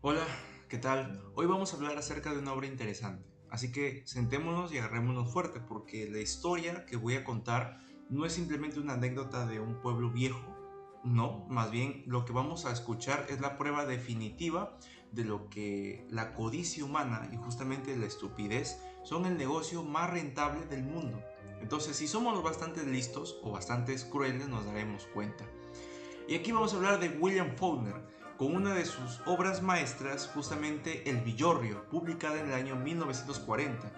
Hola, ¿qué tal? Hoy vamos a hablar acerca de una obra interesante, así que sentémonos y agarrémonos fuerte porque la historia que voy a contar no es simplemente una anécdota de un pueblo viejo, no, más bien lo que vamos a escuchar es la prueba definitiva de lo que la codicia humana y justamente la estupidez son el negocio más rentable del mundo. Entonces, si somos bastante listos o bastante crueles, nos daremos cuenta. Y aquí vamos a hablar de William Faulkner, con una de sus obras maestras, justamente El Villorrio, publicada en el año 1940.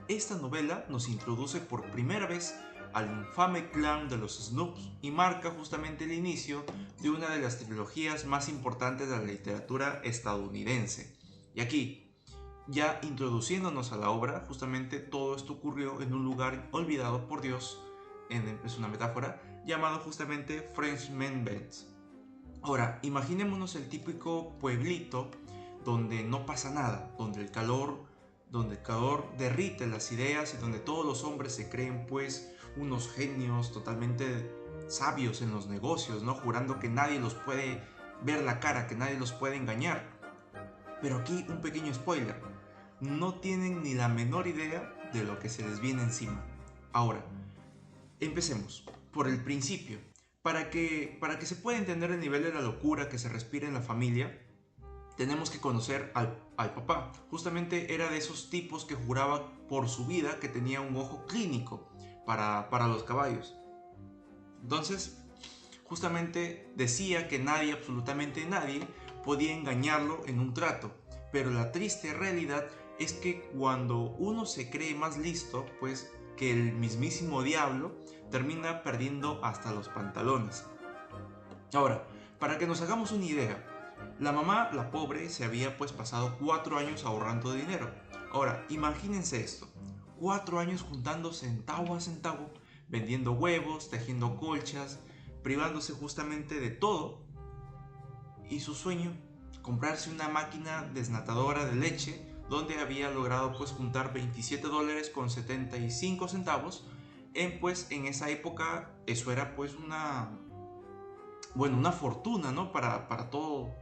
Esta novela nos introduce por primera vez al infame clan de los Snoops y marca justamente el inicio de una de las trilogías más importantes de la literatura estadounidense. Y aquí, ya introduciéndonos a la obra, justamente todo esto ocurrió en un lugar olvidado por Dios, es una metáfora, llamado justamente Frenchman Bends. Ahora, imaginémonos el típico pueblito donde no pasa nada, donde el calor derrite las ideas y donde todos los hombres se creen pues unos genios totalmente sabios en los negocios, ¿no? Jurando que nadie los puede ver la cara, que nadie los puede engañar. Pero aquí un pequeño spoiler, no tienen ni la menor idea de lo que se les viene encima. Ahora, empecemos por el principio. Para que se pueda entender el nivel de la locura que se respira en la familia, tenemos que conocer al papá. Justamente era de esos tipos que juraba por su vida que tenía un ojo clínico para los caballos. Entonces, justamente decía que nadie, absolutamente nadie, podía engañarlo en un trato. Pero la triste realidad es que cuando uno se cree más listo, pues que el mismísimo diablo termina perdiendo hasta los pantalones. Ahora, para que nos hagamos una idea, la mamá, la pobre, se había pues pasado 4 años ahorrando dinero. Ahora, imagínense esto, 4 años juntando centavo a centavo, vendiendo huevos, tejiendo colchas, privándose justamente de todo, y su sueño, comprarse una máquina desnatadora de leche, donde había logrado pues juntar $27 con 75 centavos, en esa época eso era pues una fortuna, ¿no? Para todo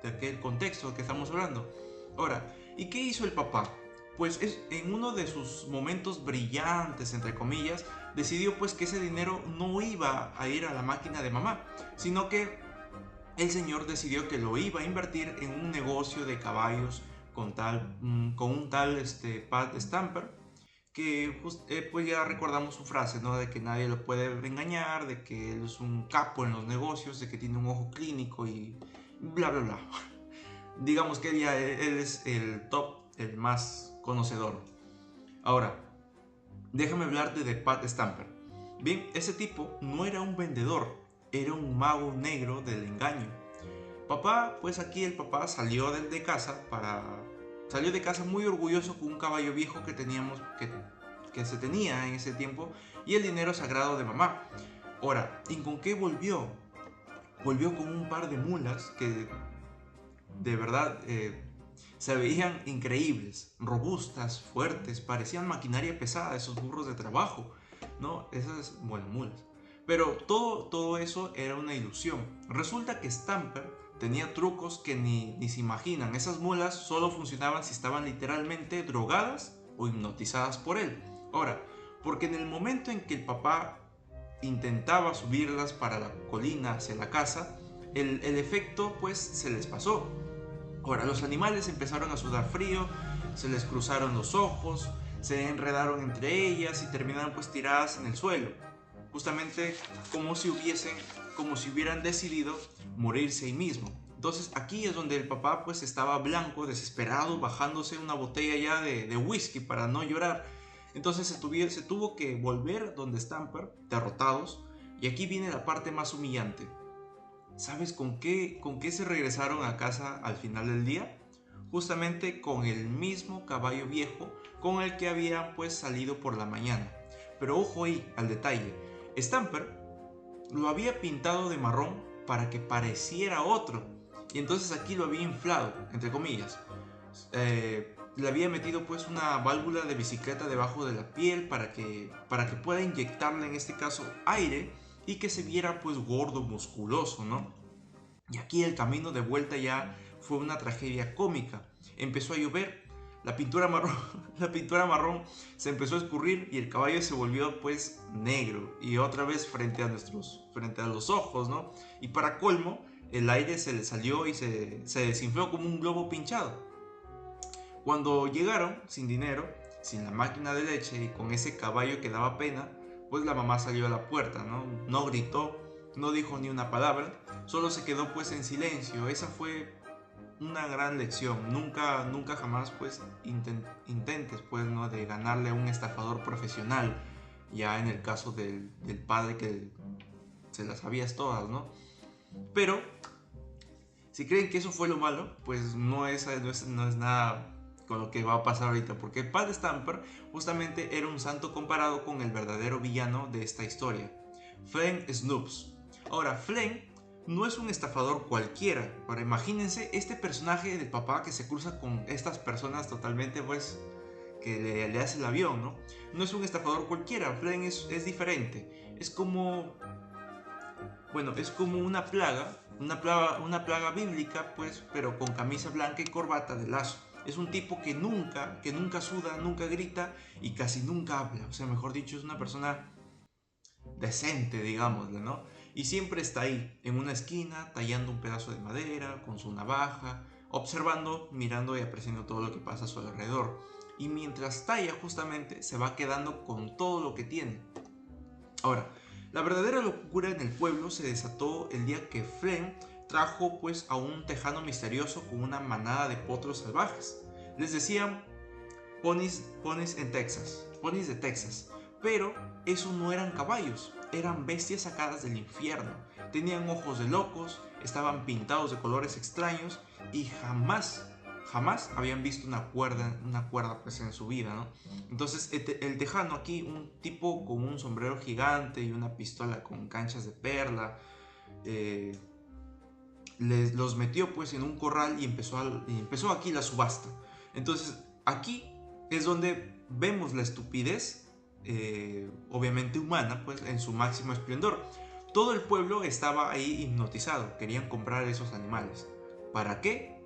de aquel contexto que estamos hablando. Ahora, ¿y qué hizo el papá? Pues en uno de sus momentos brillantes, entre comillas, decidió pues que ese dinero no iba a ir a la máquina de mamá, sino que el señor decidió que lo iba a invertir en un negocio de caballos con un tal Pat Stamper, que pues ya recordamos su frase, ¿no? De que nadie lo puede engañar, de que él es un capo en los negocios, de que tiene un ojo clínico y bla, bla, bla. Digamos que él es el top, el más conocedor. Ahora, déjame hablarte de Pat Stamper. Bien, ese tipo no era un vendedor, era un mago negro del engaño. Papá, pues aquí el papá salió de casa muy orgulloso con un caballo viejo que se tenía en ese tiempo y el dinero sagrado de mamá. Ahora, ¿y con qué volvió? Volvió con un par de mulas que de verdad se veían increíbles, robustas, fuertes, parecían maquinaria pesada, esos burros de trabajo, ¿no? Esas, bueno, mulas. Pero todo eso era una ilusión. Resulta que Stamper tenía trucos que ni se imaginan. Esas mulas solo funcionaban si estaban literalmente drogadas o hipnotizadas por él. Ahora, porque en el momento en que el papá intentaba subirlas para la colina hacia la casa, el efecto pues se les pasó. Ahora, los animales empezaron a sudar frío, se les cruzaron los ojos, se enredaron entre ellas y terminaron pues tiradas en el suelo, justamente como si hubieran decidido morirse ahí mismo. Entonces aquí es donde el papá pues estaba blanco, desesperado, bajándose una botella ya de whisky para no llorar. Entonces se tuvo que volver donde Stamper, derrotados, y aquí viene la parte más humillante. ¿Sabes con qué se regresaron a casa al final del día? Justamente con el mismo caballo viejo con el que habían pues salido por la mañana. Pero ojo ahí al detalle. Stamper lo había pintado de marrón para que pareciera otro. Y entonces aquí lo había inflado, entre comillas. Le había metido pues una válvula de bicicleta debajo de la piel para que pueda inyectarle en este caso aire y que se viera pues gordo, musculoso, ¿no? Y aquí el camino de vuelta ya fue una tragedia cómica. Empezó a llover, la pintura marrón, la pintura marrón se empezó a escurrir y el caballo se volvió pues negro y otra vez frente a los ojos, ¿no? Y para colmo, el aire se le salió y se desinfló como un globo pinchado. Cuando llegaron, sin dinero, sin la máquina de leche y con ese caballo que daba pena, pues la mamá salió a la puerta, ¿no? No gritó, no dijo ni una palabra, solo se quedó pues en silencio. Esa fue una gran lección. Nunca jamás pues intentes pues, ¿no? De ganarle a un estafador profesional, ya en el caso del padre que se las sabías todas, ¿no? Pero si creen que eso fue lo malo, pues no es nada con lo que va a pasar ahorita, porque el padre Stamper justamente era un santo comparado con el verdadero villano de esta historia, Flem Snoops. Ahora, Flem no es un estafador cualquiera. Ahora, imagínense este personaje del papá que se cruza con estas personas totalmente, pues, que le hace el avión, ¿no? No es un estafador cualquiera, Flem es diferente. Es como, bueno, es como una plaga bíblica, pues, pero con camisa blanca y corbata de lazo. Es un tipo que nunca suda, nunca grita y casi nunca habla. O sea, mejor dicho, es una persona decente, digámosle, ¿no? Y siempre está ahí, en una esquina, tallando un pedazo de madera, con su navaja, observando, mirando y apreciando todo lo que pasa a su alrededor. Y mientras talla, justamente, se va quedando con todo lo que tiene. Ahora, la verdadera locura en el pueblo se desató el día que Flem trajo pues a un tejano misterioso con una manada de potros salvajes. Les decían ponis en Texas, ponis de Texas, pero eso no eran caballos, eran bestias sacadas del infierno. Tenían ojos de locos, estaban pintados de colores extraños y jamás habían visto una cuerda pues en su vida, ¿no? Entonces el tejano aquí, un tipo con un sombrero gigante y una pistola con canchas de perla, los metió pues en un corral y empezó aquí la subasta. Entonces aquí es donde vemos la estupidez, obviamente humana, pues en su máximo esplendor. Todo el pueblo estaba ahí hipnotizado, querían comprar esos animales. ¿Para qué?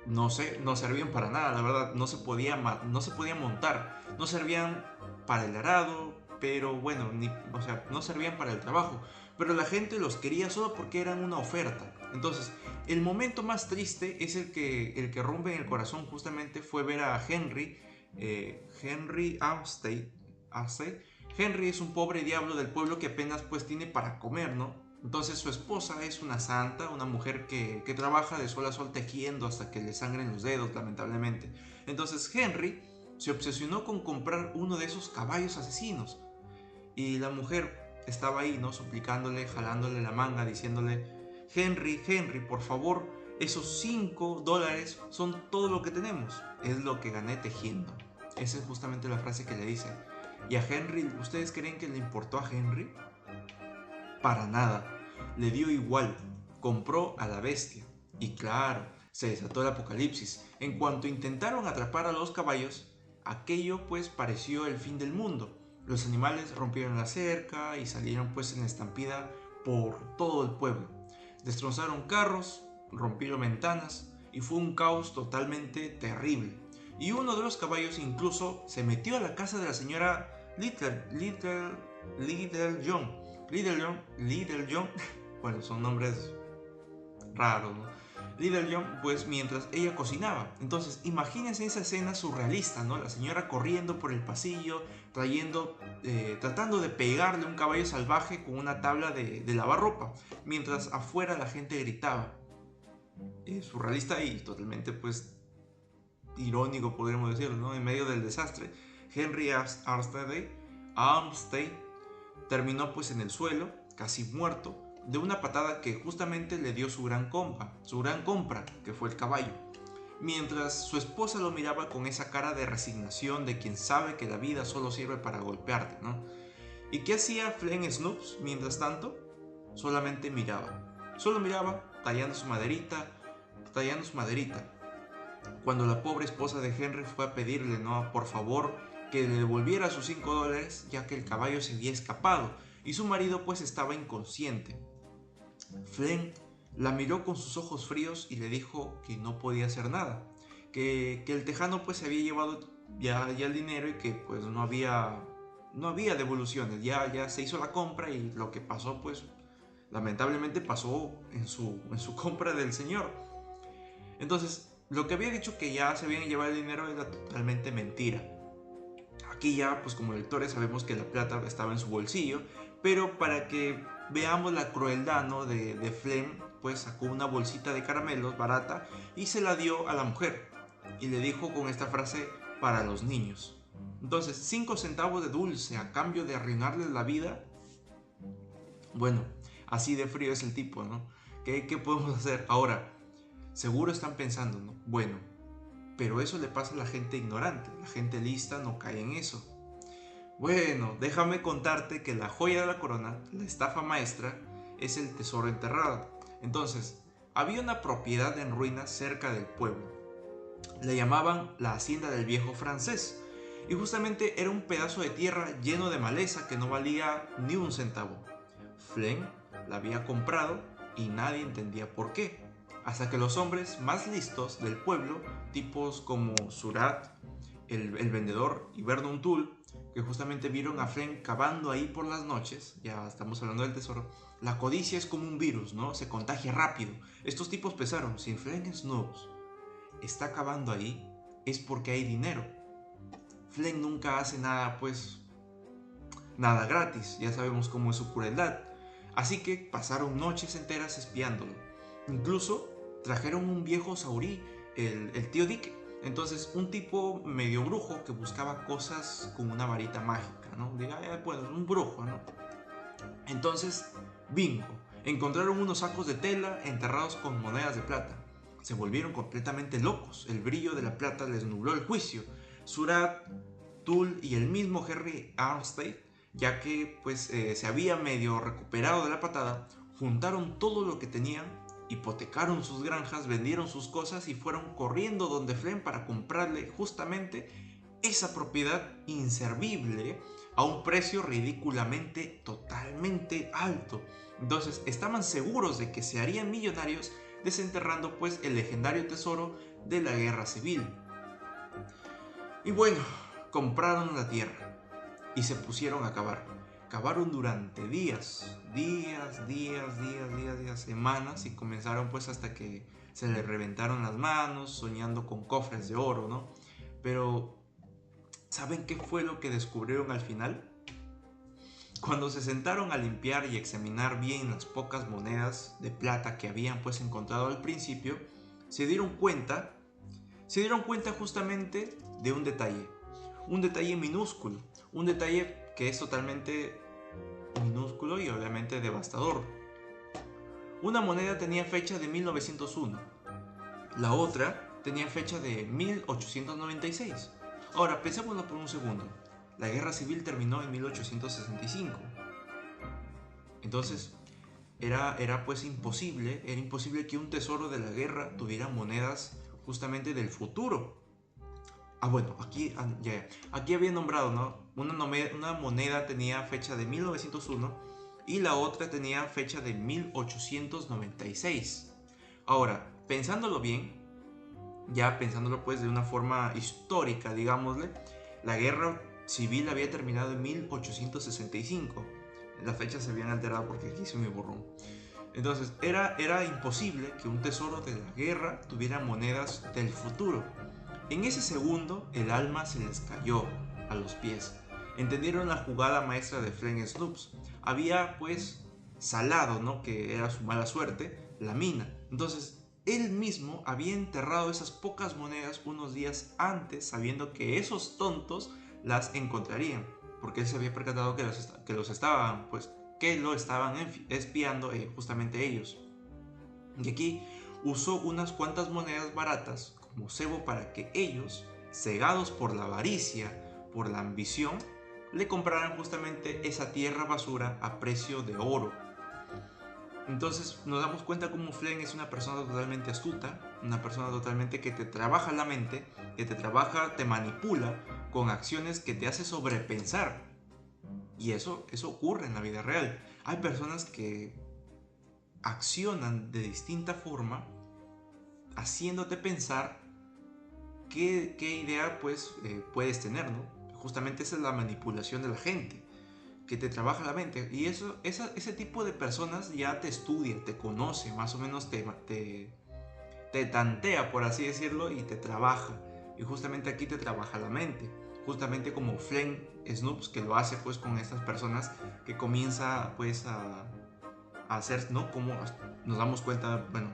No sé, no servían para nada, la verdad, no se podía montar, no servían para el arado, pero bueno, o sea, no servían para el trabajo, pero la gente los quería solo porque eran una oferta. Entonces, el momento más triste es el que rompe en el corazón justamente fue ver a Henry Armstead. Henry es un pobre diablo del pueblo que apenas pues tiene para comer, ¿no? Entonces su esposa es una santa, una mujer que trabaja de sol a sol tejiendo hasta que le sangren los dedos, lamentablemente. Entonces Henry se obsesionó con comprar uno de esos caballos asesinos. Y la mujer estaba ahí, ¿no? Suplicándole, jalándole la manga, diciéndole, Henry, por favor, esos $5 son todo lo que tenemos. Es lo que gané tejiendo. Esa es justamente la frase que le dice. Y a Henry, ¿ustedes creen que le importó a Henry? Para nada, le dio igual, compró a la bestia. Y claro, se desató el apocalipsis. En cuanto intentaron atrapar a los caballos, aquello pues pareció el fin del mundo. Los animales rompieron la cerca y salieron pues en estampida por todo el pueblo. Destrozaron carros, rompieron ventanas y fue un caos totalmente terrible. Y uno de los caballos incluso se metió a la casa de la señora Little John, bueno, son nombres raros, ¿no? Little John, pues mientras ella cocinaba. Entonces, imagínense esa escena surrealista, ¿no? La señora corriendo por el pasillo, tratando de pegarle un caballo salvaje con una tabla de lavar ropa, mientras afuera la gente gritaba. Surrealista y totalmente, pues, irónico, podríamos decirlo, ¿no? En medio del desastre, Henry Armstead terminó pues en el suelo, casi muerto, de una patada que justamente le dio su gran compra, que fue el caballo. Mientras su esposa lo miraba con esa cara de resignación de quien sabe que la vida solo sirve para golpearte, ¿no? ¿Y qué hacía Flem Snoops mientras tanto? Solamente miraba. Solo miraba, tallando su maderita. Cuando la pobre esposa de Henry fue a pedirle, ¿no? Por favor, que le devolviera sus $5, ya que el caballo se había escapado y su marido pues estaba inconsciente. Flem La miró con sus ojos fríos y le dijo que no podía hacer nada, que el tejano pues se había llevado ya el dinero y que pues no había devoluciones, ya se hizo la compra y lo que pasó pues lamentablemente pasó en su compra del señor. Entonces, lo que había dicho que ya se habían llevado el dinero era totalmente mentira. Aquí ya, pues como lectores sabemos que la plata estaba en su bolsillo, pero para que veamos la crueldad, ¿no? de Flem, pues sacó una bolsita de caramelos barata y se la dio a la mujer. Y le dijo con esta frase, para los niños. Entonces, 5 centavos de dulce a cambio de arruinarles la vida. Bueno, así de frío es el tipo, ¿no? ¿Qué podemos hacer? Ahora, seguro están pensando, ¿no? Bueno, pero eso le pasa a la gente ignorante, la gente lista no cae en eso. Bueno, déjame contarte que la joya de la corona, la estafa maestra, es el tesoro enterrado. Entonces, había una propiedad en ruinas cerca del pueblo. Le llamaban la hacienda del viejo francés. Y justamente era un pedazo de tierra lleno de maleza que no valía ni un centavo. Flem la había comprado y nadie entendía por qué. Hasta que los hombres más listos del pueblo, tipos como Surat, el vendedor, y Vernon Tool, que justamente vieron a Flem cavando ahí por las noches, ya estamos hablando del tesoro, la codicia es como un virus, ¿no? Se contagia rápido. Estos tipos pensaron, si Flem Snoops está cavando ahí, es porque hay dinero. Flem nunca hace nada, pues, nada gratis, ya sabemos cómo es su crueldad. Así que pasaron noches enteras espiándolo. Incluso trajeron un viejo saurí, el tío Dick. Entonces, un tipo medio brujo que buscaba cosas con una varita mágica, ¿no? Diga, pues, un brujo, ¿no? Entonces, bingo. Encontraron unos sacos de tela enterrados con monedas de plata. Se volvieron completamente locos. El brillo de la plata les nubló el juicio. Surat, Tool y el mismo Henry Armstead, ya que pues se había medio recuperado de la patada, juntaron todo lo que tenían, hipotecaron sus granjas, vendieron sus cosas y fueron corriendo donde Flem para comprarle justamente esa propiedad inservible a un precio ridículamente, totalmente alto. Entonces estaban seguros de que se harían millonarios desenterrando pues el legendario tesoro de la guerra civil. Y bueno, compraron la tierra y se pusieron a cavar. Cavaron durante días, semanas y comenzaron pues hasta que se les reventaron las manos soñando con cofres de oro, ¿no? Pero, ¿saben qué fue lo que descubrieron al final? Cuando se sentaron a limpiar y examinar bien las pocas monedas de plata que habían pues encontrado al principio, se dieron cuenta justamente de un detalle minúsculo, un detalle que es totalmente minúsculo y obviamente devastador. Una moneda tenía fecha de 1901, la otra tenía fecha de 1896. Ahora, pensémoslo por un segundo. La guerra civil terminó en 1865. Entonces, era pues imposible que un tesoro de la guerra tuviera monedas justamente del futuro. Bueno, aquí había nombrado, ¿no? Una moneda tenía fecha de 1901 y la otra tenía fecha de 1896. Ahora, pensándolo bien, ya pensándolo pues de una forma histórica, digámosle, la guerra civil había terminado en 1865. Las fechas se habían alterado porque aquí hice mi borrón. Entonces, era imposible que un tesoro de la guerra tuviera monedas del futuro. En ese segundo, el alma se les cayó a los pies. Entendieron la jugada maestra de Flem Snoops. Había, pues, salado, ¿no? Que era su mala suerte, la mina. Entonces, él mismo había enterrado esas pocas monedas unos días antes, sabiendo que esos tontos las encontrarían. Porque él se había percatado que lo estaban espiando justamente ellos. Y aquí usó unas cuantas monedas baratas como cebo para que ellos, cegados por la avaricia, por la ambición, le compraran justamente esa tierra basura a precio de oro. Entonces nos damos cuenta cómo Flem es una persona totalmente astuta, una persona totalmente que te trabaja la mente, que te manipula con acciones que te hace sobrepensar. Y eso ocurre en la vida real. Hay personas que accionan de distinta forma, haciéndote pensar qué idea pues puedes tener, ¿no? Justamente esa es la manipulación de la gente, que te trabaja la mente. Y ese tipo de personas ya te estudia, te conoce, más o menos te tantea, por así decirlo, y te trabaja. Y justamente aquí te trabaja la mente. Justamente como Flynn Snoops, que lo hace pues con estas personas, que comienza pues a hacer, ¿no? Como nos damos cuenta, bueno,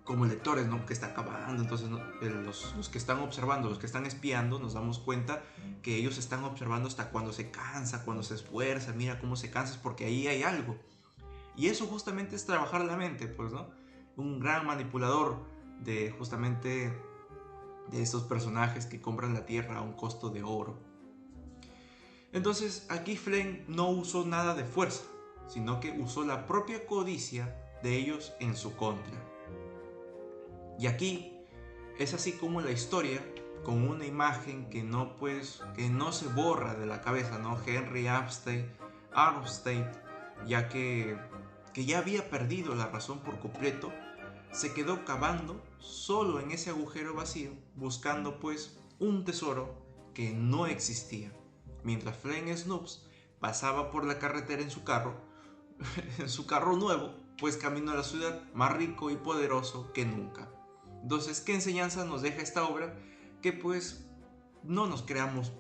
como lectores, ¿no? Que está acabando. Entonces, ¿no? Los que están observando, los que están espiando, nos damos cuenta que ellos están observando hasta cuando se cansa, cuando se esfuerza. Mira cómo se cansa, es porque ahí hay algo. Y eso justamente es trabajar la mente, pues, ¿no? Un gran manipulador de justamente de estos personajes que compran la tierra a un costo de oro. Entonces, aquí Flynn no usó nada de fuerza, sino que usó la propia codicia de ellos en su contra. Y aquí es así como la historia, con una imagen que no se borra de la cabeza, ¿no? Henry Armstead, ya que ya había perdido la razón por completo, se quedó cavando solo en ese agujero vacío, buscando pues un tesoro que no existía. Mientras Flynn Snoops pasaba por la carretera en su carro, en su carro nuevo, pues camino a la ciudad más rico y poderoso que nunca. Entonces, ¿qué enseñanza nos deja esta obra? Que pues no nos creamos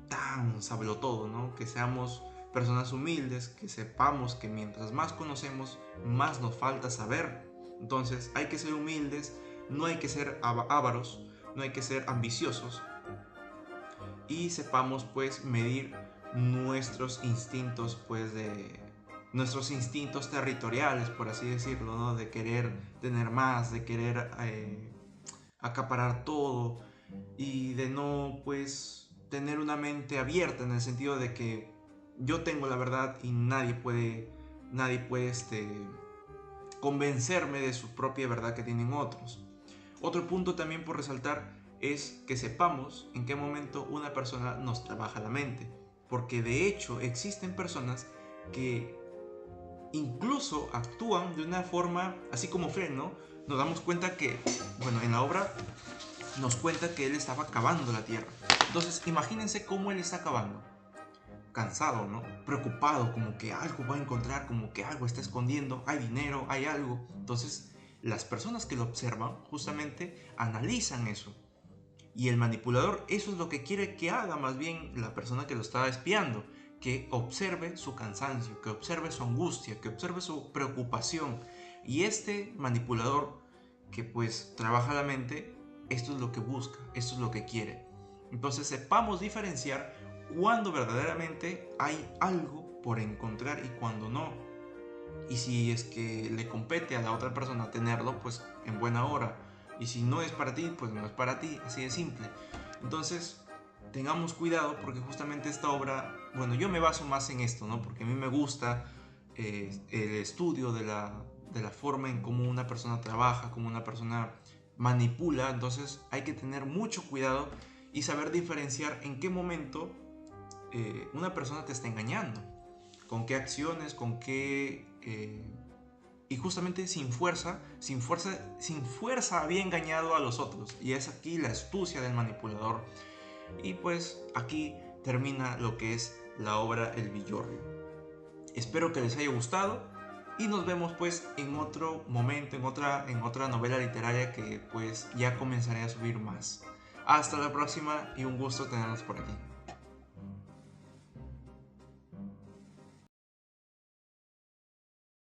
tan sablotodo, ¿no? Que seamos personas humildes, que sepamos que mientras más conocemos, más nos falta saber. Entonces, hay que ser humildes, no hay que ser ávaros, no hay que ser ambiciosos, y sepamos pues medir nuestros instintos pues de nuestros instintos territoriales, por así decirlo, ¿no? De querer tener más, de querer acaparar todo, y de no pues tener una mente abierta en el sentido de que yo tengo la verdad y nadie puede convencerme de su propia verdad que tienen otros. Otro punto también por resaltar es que sepamos en qué momento una persona nos trabaja la mente, porque de hecho existen personas que incluso actúan de una forma así como Fred, ¿no? Nos damos cuenta que, bueno, en la obra nos cuenta que él estaba cavando la tierra. Entonces, imagínense cómo él está cavando. Cansado, ¿no? Preocupado, como que algo va a encontrar, como que algo está escondiendo, hay dinero, hay algo. Entonces, las personas que lo observan justamente analizan eso. Y el manipulador, eso es lo que quiere que haga más bien la persona que lo está espiando, que observe su cansancio, que observe su angustia, que observe su preocupación. Y este manipulador que pues trabaja la mente, esto es lo que busca, esto es lo que quiere. Entonces sepamos diferenciar cuando verdaderamente hay algo por encontrar y cuando no. Y si es que le compete a la otra persona tenerlo, pues en buena hora. Y si no es para ti, pues no es para ti, así de simple. Entonces, tengamos cuidado porque justamente esta obra, bueno, yo me baso más en esto, ¿no? Porque a mí me gusta el estudio de la forma en cómo una persona trabaja, cómo una persona manipula. Entonces hay que tener mucho cuidado y saber diferenciar en qué momento una persona te está engañando, con qué acciones, con qué... y justamente sin fuerza había engañado a los otros. Y es aquí la astucia del manipulador. Y pues aquí termina lo que es la obra El Villorrio. Espero que les haya gustado y nos vemos pues en otro momento, en otra novela literaria que pues ya comenzaré a subir más. Hasta la próxima y un gusto tenerlos por aquí.